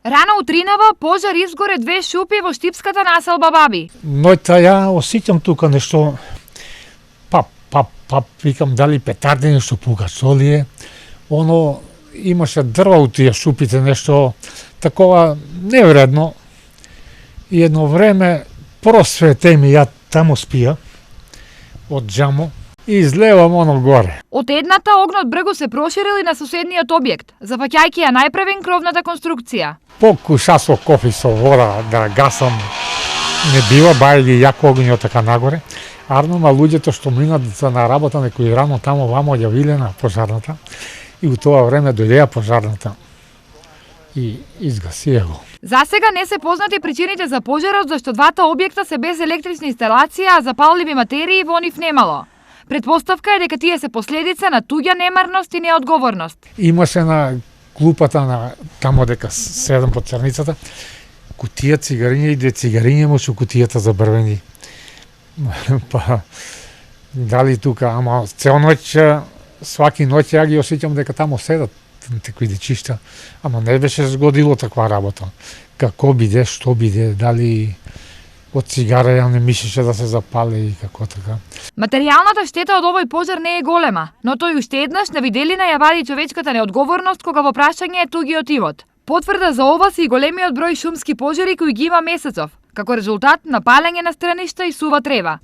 Рано утринава пожар изгоре 2 шупи во штипската населба Баби. Ноќта ја осеќам тука нешто, викам дали петарди нешто пука, со ли е. Оно имаше дрва у тие шупите, нешто такова невредно. И едно време просвете ми, ја таму спија од џамо и излевам оно горе. Од едната огнот бргу се проширил и на соседниот објект, зафаќајќи ја најпревен кровната конструкција. Покуша со кофи со вода да гасам, не бива, бајќи јако огњот така нагоре. Арнама луѓето што минат на работа некој рано тамо вамо ја виделе на пожарната и у тоа време дојдеа пожарната и изгаси го. За сега не се познати причините за пожарот, зашто двата објекта се без електрична инсталација, а запалливи материи во нив немало. Предпоставка е дека тие се последица на туѓа немарност и неодговорност. Имаше на клупата на тамо дека седам под црницата кутија цигариња и 2 цигариња му со кутијата забрвени. Па дали тука, ама цел ноќ, сваки ноќ ја ги осеќам дека тамо седат некои дечишта, ама не беше згодило таква работа. Како биде, што биде, дали од цигара ја не мислеше да се запали и како така. Материјалната штета од овој пожар не е голема, но тој уште еднаш на виделина ја вади човечката неодговорност кога во прашање е тугиот ивот. Потврда за ова се и големиот број шумски пожари кои ги има месецов, како резултат на палење на страништа и сува трева.